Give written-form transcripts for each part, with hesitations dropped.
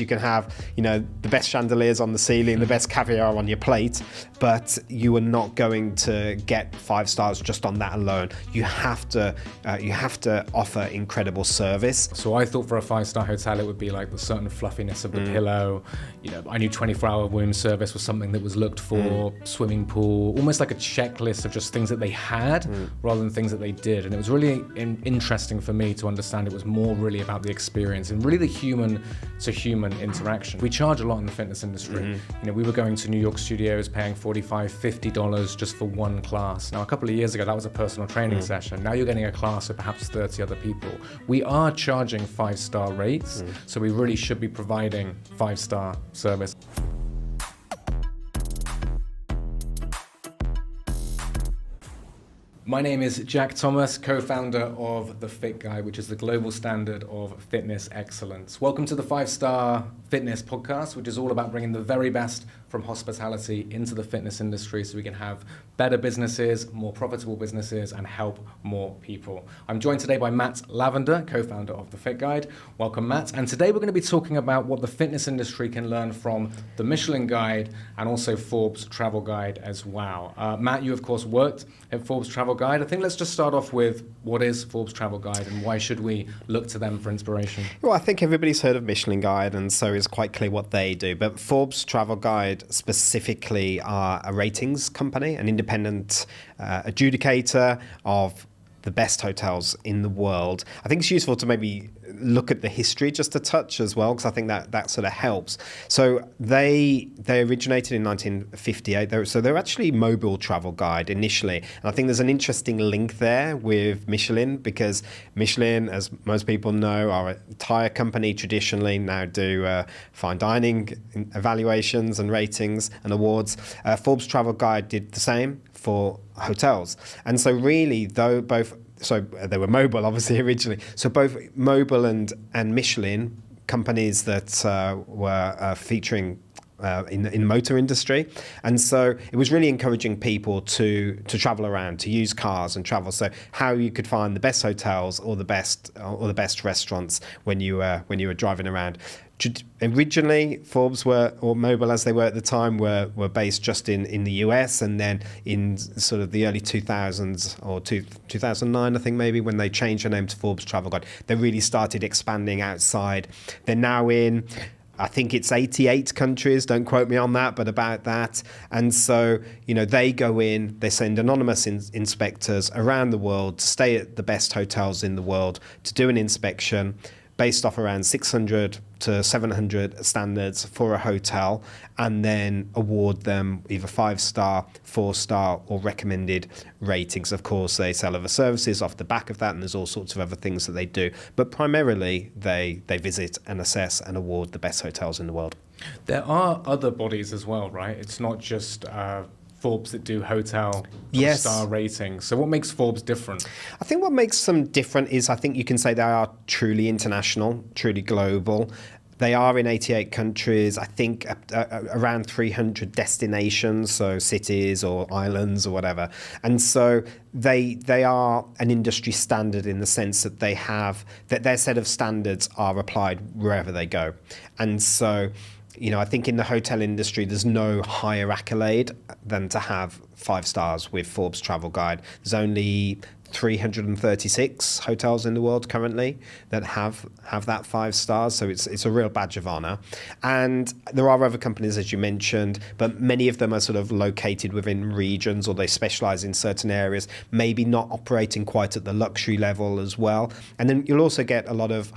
You can have, the best chandeliers on the ceiling, the best caviar on your plate, but you are not going to get 5 stars just on that alone. You have to offer incredible service. So I thought for a 5-star hotel it would be like the certain fluffiness of the pillow. I knew 24-hour room service was something that was looked for, swimming pool, almost like a checklist of just things that they had rather than things that they did. And it was really interesting for me to understand it was more really about the experience and really the human to human interaction. We charge a lot in the fitness industry. We were going to New York studios paying $45, $50 just for one class. Now, a couple of years ago, that was a personal training session. Now you're getting a class of perhaps 30 other people. We are charging 5-star rates, so we really should be providing 5-star service. My name is Jack Thomas, co-founder of The Fit Guide, which is the global standard of fitness excellence. Welcome to the 5-Star Fitness Podcast, which is all about bringing the very best from hospitality into the fitness industry so we can have better businesses, more profitable businesses, and help more people. I'm joined today by Matt Lavender, co-founder of The Fit Guide. Welcome, Matt. And today we're going to be talking about what the fitness industry can learn from the Michelin Guide and also Forbes Travel Guide as well. Matt, you of course worked at Forbes Travel Guide. I think let's just start off with what is Forbes Travel Guide and why should we look to them for inspiration? Well, I think everybody's heard of Michelin Guide, and so it's quite clear what they do. But Forbes Travel Guide specifically are a ratings company, an independent adjudicator of the best hotels in the world. I think it's useful to maybe look at the history just a touch as well, because I think that sort of helps. So they originated in 1958. So they're actually mobile travel guide initially. And I think there's an interesting link there with Michelin, because Michelin, as most people know, are a tire company traditionally, now do fine dining evaluations and ratings and awards. Forbes Travel Guide did the same for hotels. And so really, though so they were mobile obviously originally, so both mobile and Michelin, companies that were featuring in the motor industry, and so it was really encouraging people to travel around, to use cars and travel. So how you could find the best hotels or the best restaurants when you were driving around. Originally, Forbes or mobile as they were at the time, were based just in the US, and then in sort of the early 2000s or 2009, I think maybe, when they changed their name to Forbes Travel Guide, they really started expanding outside. They're now in, I think it's 88 countries, don't quote me on that, but about that. And so, they go in, they send anonymous inspectors around the world to stay at the best hotels in the world to do an inspection based off around 600 to 700 standards for a hotel, and then award them either 5-star, 4-star, or recommended ratings. Of course, they sell other services off the back of that, and there's all sorts of other things that they do. But primarily, they visit and assess and award the best hotels in the world. There are other bodies as well, right? It's not just Forbes that do hotel star ratings. So what makes Forbes different? I think what makes them different is, I think you can say they are truly international, truly global. They are in 88 countries, I think around 300 destinations, so cities or islands or whatever. And so they are an industry standard in the sense that that their set of standards are applied wherever they go. And so, I think in the hotel industry, there's no higher accolade than to have 5 stars with Forbes Travel Guide. There's only 336 hotels in the world currently that have that 5 stars, so it's a real badge of honor. And there are other companies, as you mentioned, but many of them are sort of located within regions, or they specialize in certain areas, maybe not operating quite at the luxury level as well. And then you'll also get a lot of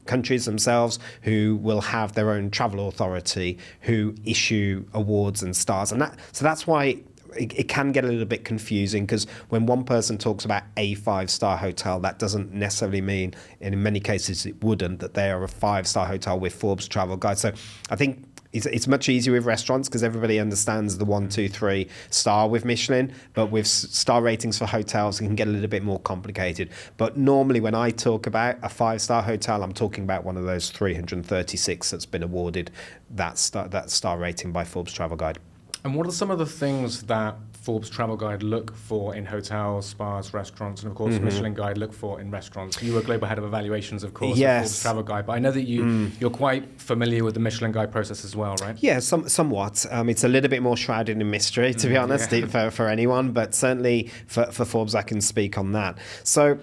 countries themselves who will have their own travel authority who issue awards and stars, and that's why it can get a little bit confusing, because when one person talks about a 5-star hotel, that doesn't necessarily mean, and in many cases it wouldn't, that they are a 5-star hotel with Forbes Travel Guide. So I think it's much easier with restaurants because everybody understands the 1, 2, 3 star with Michelin, but with star ratings for hotels, it can get a little bit more complicated. But normally when I talk about a 5-star hotel, I'm talking about one of those 336 that's been awarded that star rating by Forbes Travel Guide. And what are some of the things that Forbes Travel Guide look for in hotels, spas, restaurants, and of course Michelin Guide look for in restaurants? You were global head of evaluations, of course, at Forbes Travel Guide, but I know that you're quite familiar with the Michelin Guide process as well, right? Yeah, somewhat. It's a little bit more shrouded in mystery, to be honest, for anyone, but certainly for Forbes, I can speak on that. So,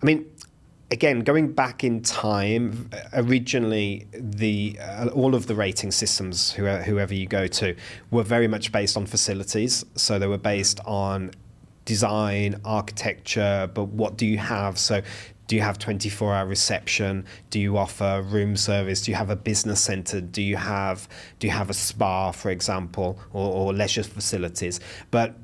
I mean, again, going back in time, originally all of the rating systems, whoever you go to, were very much based on facilities. So they were based on design, architecture, but what do you have? So do you have 24-hour reception? Do you offer room service? Do you have a business center? Do you have a spa, for example, or leisure facilities? But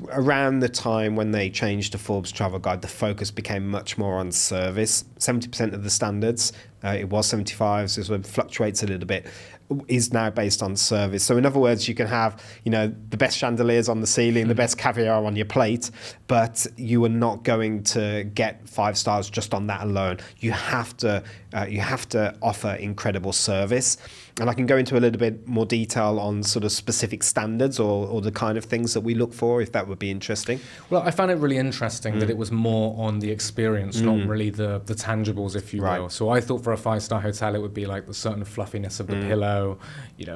around the time when they changed to Forbes Travel Guide, the focus became much more on service. 70% of the standards, it was 75, so it fluctuates a little bit, is now based on service. So in other words, you can have, the best chandeliers on the ceiling, the best caviar on your plate, but you are not going to get 5 stars just on that alone. You have to offer incredible service. And I can go into a little bit more detail on sort of specific standards or the kind of things that we look for, if that would be interesting. Well, I found it really interesting that it was more on the experience, not really the tangibles, if you will. So I thought for a 5-star hotel, it would be like the certain fluffiness of the pillow.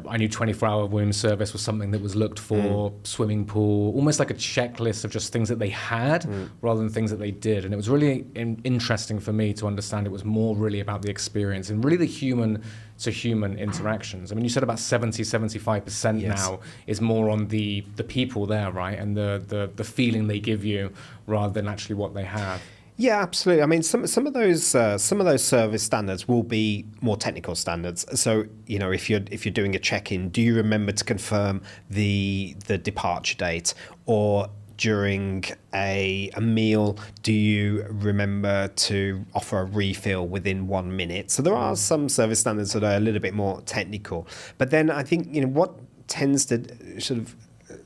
I knew 24-hour room service was something that was looked for, swimming pool, almost like a checklist of just things that they had rather than things that they did. And it was really interesting for me to understand it was more really about the experience and really the human to human interactions. I mean, you said about 75% now is more on the people there, right? And the feeling they give you rather than actually what they have. Yeah, absolutely. I mean, some of those service standards will be more technical standards. So, if you're doing a check-in, do you remember to confirm the departure date? Or during a meal, do you remember to offer a refill within 1 minute? So there are some service standards that are a little bit more technical. But then I think, what tends to sort of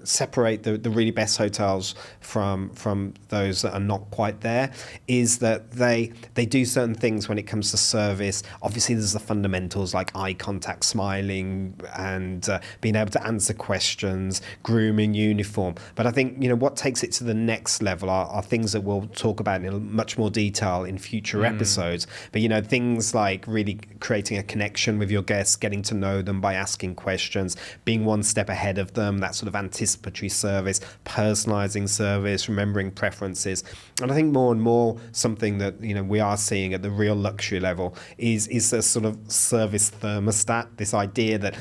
separate the really best hotels from those that are not quite there is that they do certain things when it comes to service. Obviously, there's the fundamentals like eye contact, smiling, and being able to answer questions, grooming, uniform. But I think what takes it to the next level are things that we'll talk about in much more detail in future episodes. But things like really creating a connection with your guests, getting to know them by asking questions, being one step ahead of them, that sort of anticipatory service, personalizing service, remembering preferences. And I think more and more something that we are seeing at the real luxury level is a sort of service thermostat, this idea that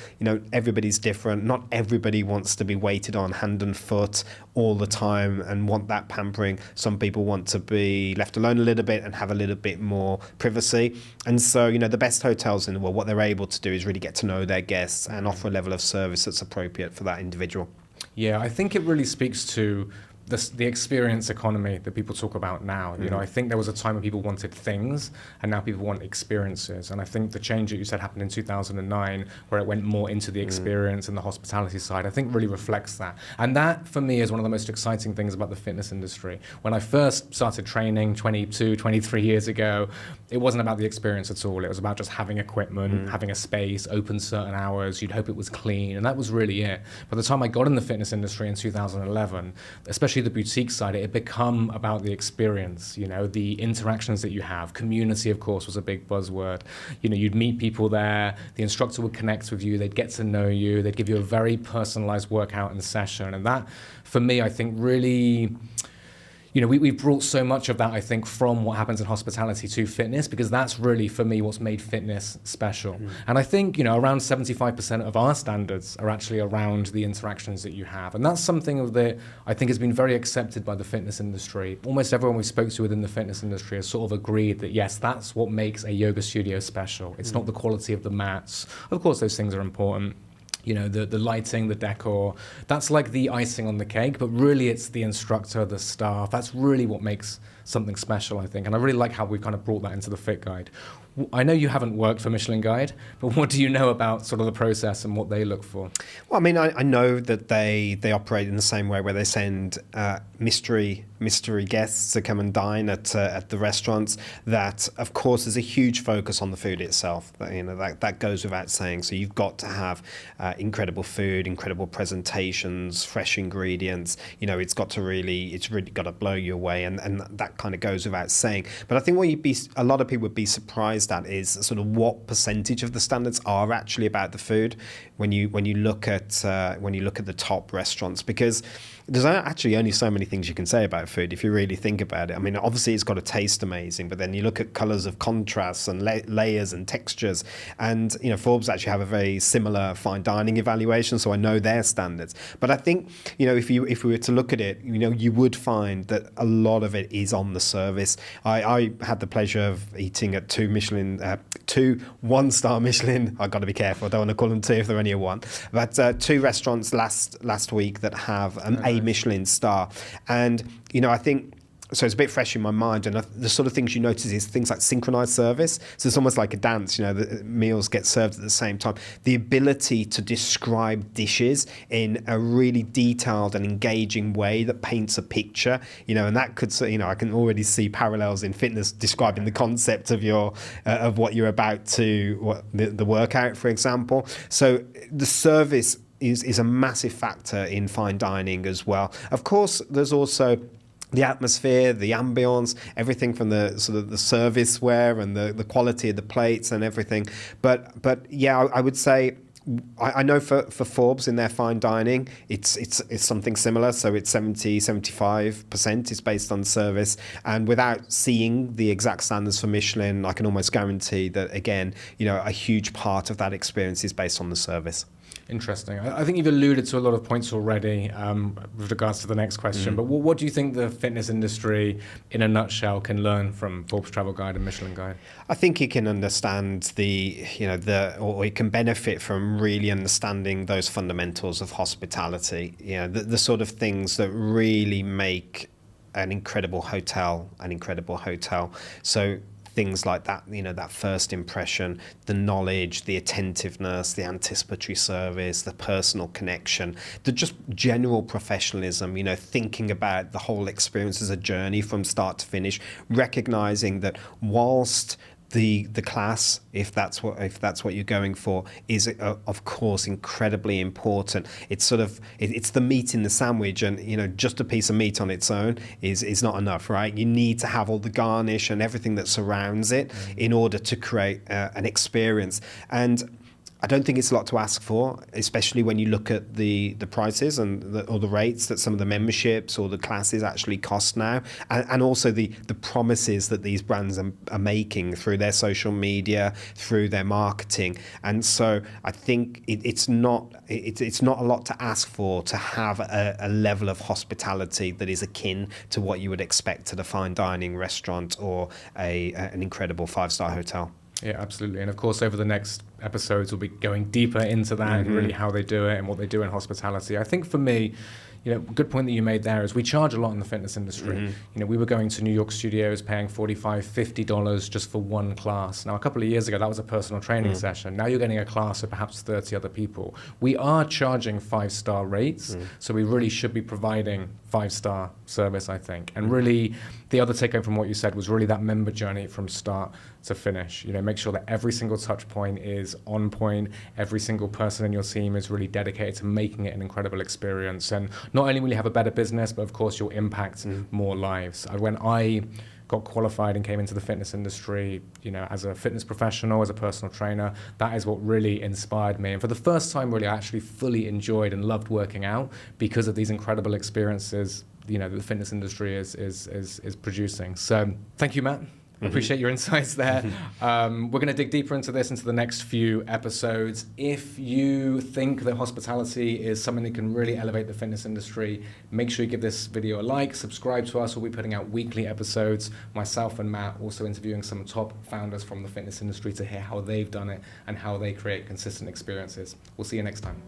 everybody's different. Not everybody wants to be waited on hand and foot all the time and want that pampering. Some people want to be left alone a little bit and have a little bit more privacy. And so the best hotels in the world, what they're able to do is really get to know their guests and offer a level of service that's appropriate for that individual. Yeah, I think it really speaks to the experience economy that people talk about now. I think there was a time when people wanted things and now people want experiences. And I think the change that you said happened in 2009 where it went more into the experience and the hospitality side, I think really reflects that. And that for me is one of the most exciting things about the fitness industry. When I first started training 22, 23 years ago, it wasn't about the experience at all. It was about just having equipment, having a space, open certain hours. You'd hope it was clean. And that was really it. By the time I got in the fitness industry in 2011, especially the boutique side, it had become about the experience, the interactions that you have. Community, of course, was a big buzzword. You'd meet people there, the instructor would connect with you, they'd get to know you, they'd give you a very personalized workout and session. And that, for me, I think really... we've brought so much of that, I think, from what happens in hospitality to fitness, because that's really, for me, what's made fitness special. And I think, around 75% of our standards are actually around the interactions that you have. And that's something that I think has been very accepted by the fitness industry. Almost everyone we spoke to within the fitness industry has sort of agreed that, yes, that's what makes a yoga studio special. It's not the quality of the mats. Of course, those things are important. The lighting, the decor, that's like the icing on the cake, but really it's the instructor, the staff. That's really what makes something special, I think. And I really like how we've kind of brought that into the Fit Guide. I know you haven't worked for Michelin Guide, but what do you know about sort of the process and what they look for? Well, I mean, I know that they operate in the same way where they send mystery guests to come and dine at the restaurants. That, of course, there's a huge focus on the food itself. That goes without saying. So you've got to have incredible food, incredible presentations, fresh ingredients. It's really got to blow you away, and that kind of goes without saying. But I think a lot of people would be surprised at is sort of what percentage of the standards are actually about the food when you look at the top restaurants, because there's actually only so many things you can say about food if you really think about it. I mean, obviously it's got to taste amazing, but then you look at colors of contrasts and layers and textures, and Forbes actually have a very similar fine dining evaluation, so I know their standards. But I think if we were to look at it, you would find that a lot of it is on the service. I had the pleasure of eating at two one-star Michelin. I've got to be careful. I don't want to call them two if they're only a one. But two restaurants last week that have a Michelin star. And, I think, so it's a bit fresh in my mind, and the sort of things you notice is things like synchronized service. So it's almost like a dance, the meals get served at the same time. The ability to describe dishes in a really detailed and engaging way that paints a picture, and that could, I can already see parallels in fitness describing the concept of of what you're about to, the workout, for example. So the service is a massive factor in fine dining as well. Of course, there's also the atmosphere, the ambience, everything from the sort of the serviceware and the quality of the plates and everything. But yeah, I would say, I know for Forbes in their fine dining, it's something similar. So it's 75% is based on service. And without seeing the exact standards for Michelin, I can almost guarantee that, again, a huge part of that experience is based on the service. Interesting. I think you've alluded to a lot of points already with regards to the next question, but what do you think the fitness industry, in a nutshell, can learn from Forbes Travel Guide and Michelin Guide? I think it can understand or it can benefit from really understanding those fundamentals of hospitality, the sort of things that really make an incredible hotel an incredible hotel. So things like that, that first impression, the knowledge, the attentiveness, the anticipatory service, the personal connection, the just general professionalism, thinking about the whole experience as a journey from start to finish, recognizing that whilst the class, if that's what you're going for, is of course incredibly important. It's sort of it's the meat in the sandwich, and just a piece of meat on its own is not enough, right? You need to have all the garnish and everything that surrounds it in order to create an experience. And I don't think it's a lot to ask for, especially when you look at the prices or the rates that some of the memberships or the classes actually cost now, and also the promises that these brands are making through their social media, through their marketing. And so I think it's not a lot to ask for to have a level of hospitality that is akin to what you would expect at a fine dining restaurant or an incredible 5-star hotel. Yeah, absolutely. And of course, over the next episodes, we'll be going deeper into that and really how they do it and what they do in hospitality. I think for me, good point that you made there is we charge a lot in the fitness industry. We were going to New York studios paying $45, $50 just for one class. Now, a couple of years ago, that was a personal training session. Now you're getting a class of perhaps 30 other people. We are charging 5-star rates, so we really should be providing 5-star service, I think. And really, the other takeaway from what you said was really that member journey from start to finish. Make sure that every single touch point is on point. Every single person in your team is really dedicated to making it an incredible experience. And not only will you have a better business, but of course you'll impact more lives. When I got qualified and came into the fitness industry, as a fitness professional, as a personal trainer, that is what really inspired me. And for the first time, really, I actually fully enjoyed and loved working out because of these incredible experiences, that the fitness industry is producing. So thank you, Matt. I appreciate your insights there. We're going to dig deeper into this into the next few episodes. If you think that hospitality is something that can really elevate the fitness industry, make sure you give this video a like, subscribe to us. We'll be putting out weekly episodes. Myself and Matt also interviewing some top founders from the fitness industry to hear how they've done it and how they create consistent experiences. We'll see you next time.